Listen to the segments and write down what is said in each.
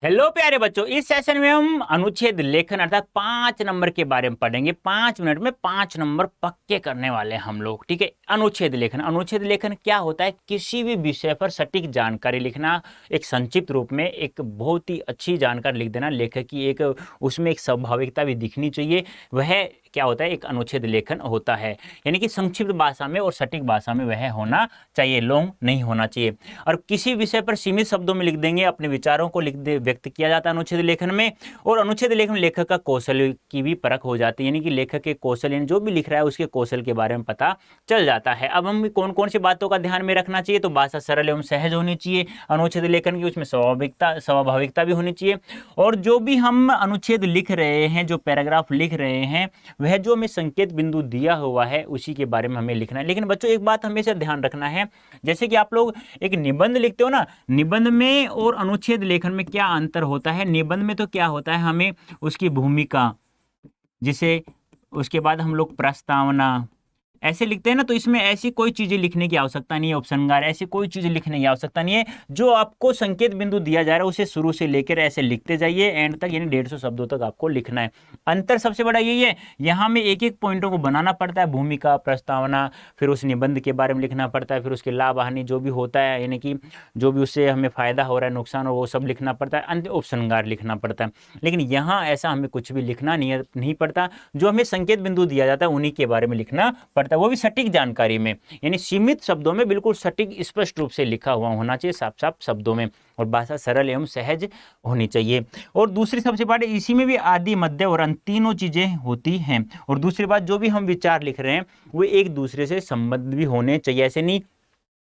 Hello प्यारे बच्चों, इस सेशन में हम अनुच्छेद लेखन अर्थात 5 नंबर के बारे में पढ़ेंगे। 5 मिनट में 5 नंबर पक्के करने वाले हैं हम लोग। ठीक है, अनुच्छेद लेखन क्या होता है? किसी भी विषय पर सटीक जानकारी लिखना, एक संक्षिप्त रूप में एक बहुत ही अच्छी जानकारी लिख देना। लेखक की एक उसमें एक स्वाभाविकता भी दिखनी चाहिए। वह क्या होता है? एक अनुच्छेद लेखन होता है, यानी कि संक्षिप्त भाषा में और सटीक भाषा में वह होना चाहिए, लॉन्ग नहीं होना चाहिए। और किसी विषय पर सीमित शब्दों में लिख देंगे, अपने विचारों को व्यक्त किया जाता है अनुच्छेद लेखन में। और अनुच्छेद लेखन में लेखक का कौशल की भी परख हो जाती है, यानी कि लेखक के कौशल, यानी जो भी लिख रहा है उसके कौशल के बारे में पता चल जाता है। अब हम कौन कौन सी बातों का ध्यान में रखना चाहिए? तो भाषा सरल एवं सहज होनी चाहिए अनुच्छेद लेखन की, उसमें स्वाभाविकता भी होनी चाहिए। और जो भी हम अनुच्छेद लिख रहे हैं, जो पैराग्राफ लिख रहे हैं, वह जो हमें संकेत बिंदु दिया हुआ है उसी के बारे में हमें लिखना है। लेकिन बच्चों एक बात हमेशा ध्यान रखना है, जैसे कि आप लोग एक निबंध लिखते हो ना, निबंध में और अनुच्छेद लेखन में क्या अंतर होता है? निबंध में तो क्या होता है, हमें उसकी भूमिका, जिसे उसके बाद हम लोग प्रस्तावना ऐसे लिखते हैं ना, तो इसमें ऐसी कोई चीजें लिखने की आवश्यकता नहीं है, उपसंहार ऐसी कोई चीजें लिखने की आवश्यकता नहीं है। जो आपको संकेत बिंदु दिया जा रहा है उसे शुरू से लेकर ऐसे लिखते जाइए एंड तक, यानी 150 शब्दों तक आपको लिखना है। अंतर सबसे बड़ा यही है, यहाँ में एक एक पॉइंटों को बनाना पड़ता है, भूमिका, प्रस्तावना, फिर उस निबंध के बारे में लिखना पड़ता है, फिर उसके लाभ हानि जो भी होता है, यानी कि जो भी उससे हमें फायदा हो रहा है, नुकसान हो, वो सब लिखना पड़ता है, अंत उपसंहार लिखना पड़ता है। लेकिन यहाँ ऐसा हमें कुछ भी लिखना नहीं पड़ता, जो हमें संकेत बिंदु दिया जाता है उन्हीं के बारे में लिखना पड़ता है, वो भी सटीक जानकारी में, यानी सीमित शब्दों में, बिल्कुल सटीक स्पष्ट रूप से लिखा हुआ होना चाहिए, साफ साफ शब्दों में, और भाषा सरल एवं सहज होनी चाहिए। और दूसरी सबसे बड़ी, इसी में भी आदि, मध्य और अंत तीनों चीजें होती हैं। और दूसरी बात, जो भी हम विचार लिख रहे हैं वो एक दूसरे से संबंध भी होने चाहिए। ऐसे नहीं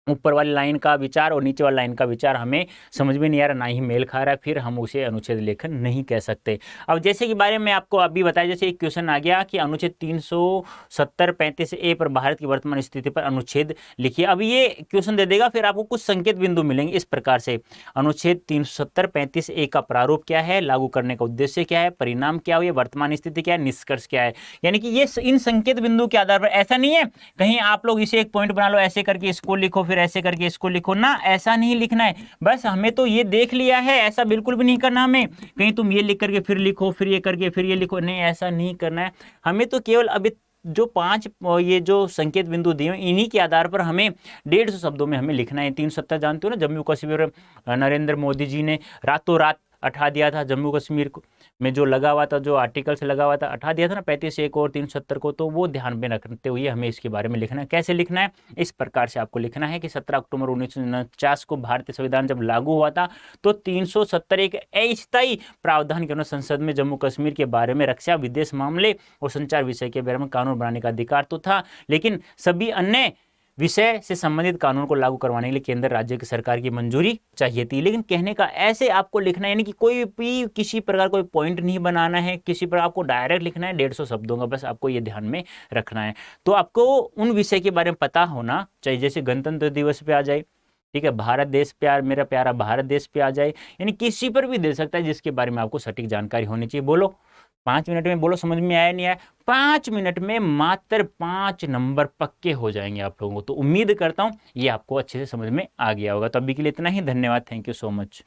ऊपर वाली लाइन का विचार और नीचे वाली लाइन का विचार हमें समझ में नहीं आ रहा, ना ही मेल खा रहा है, फिर हम उसे अनुच्छेद लेखन नहीं कह सकते। अब जैसे कि बारे में आपको अभी बताया, जैसे एक क्वेश्चन आ गया कि अनुच्छेद 370-35 ए पर भारत की वर्तमान स्थिति पर अनुच्छेद लिखिए। अब ये क्वेश्चन दे देगा, फिर आपको कुछ संकेत बिंदु मिलेंगे इस प्रकार से। अनुच्छेद 370-35 ए का प्रारूप क्या है, लागू करने का उद्देश्य क्या है, परिणाम क्या हुए, वर्तमान स्थिति क्या है, निष्कर्ष क्या है। यानी कि ये इन संकेत बिंदु के आधार पर, ऐसा नहीं है कहीं आप लोग इसे एक पॉइंट बना लो, ऐसे करके इसको लिखो, फिर ऐसे करके इसको लिखो ना, ऐसा नहीं लिखना है। बस हमें तो ये देख लिया है, ऐसा बिल्कुल भी नहीं करना हमें, कहीं तुम ये लिख करके फिर लिखो, फिर ये करके फिर ये लिखो, नहीं, ऐसा नहीं करना है हमें। तो केवल अभी जो 5 ये जो संकेत बिंदु दिए इन्हीं के आधार पर हमें 150 शब्दों में हमें लिखना है। 370 जानते हो ना, जम्मू कश्मीर नरेंद्र मोदी जी ने रातों रात हटा दिया था, जम्मू कश्मीर में जो लगा हुआ था, जो आर्टिकल से लगा हुआ था, हटा दिया था ना 35 एक और 370 को, तो वो ध्यान में रखते हुए हमें इसके बारे में लिखना है। कैसे लिखना है? इस प्रकार से आपको लिखना है कि 17 अक्टूबर 1949 को भारतीय संविधान जब लागू हुआ था तो 370 एक अस्थायी प्रावधान के अनुसार संसद में जम्मू कश्मीर के बारे में रक्षा, विदेश मामले और संचार विषय के बारे में कानून बनाने का अधिकार तो था, लेकिन सभी अन्य विषय से संबंधित कानून को लागू करवाने के लिए केंद्र राज्य की सरकार की मंजूरी चाहिए थी। लेकिन कहने का ऐसे आपको लिखना है, यानी कि कोई भी किसी प्रकार कोई पॉइंट नहीं बनाना है, किसी पर आपको डायरेक्ट लिखना है 150 शब्दों का, बस आपको ये ध्यान में रखना है। तो आपको उन विषय के बारे में पता होना चाहिए, जैसे गणतंत्र दिवस पे आ जाए, ठीक है, भारत देश प्यार, मेरा प्यारा भारत देश पे आ जाए, यानी किसी पर भी दे सकता है जिसके बारे में आपको सटीक जानकारी होनी चाहिए। बोलो 5 मिनट में, बोलो समझ में आया नहीं आया? 5 मिनट में मात्र 5 नंबर पक्के हो जाएंगे आप लोगों को। तो उम्मीद करता हूं ये आपको अच्छे से समझ में आ गया होगा। तो अभी के लिए इतना ही, धन्यवाद, थैंक यू सो मच।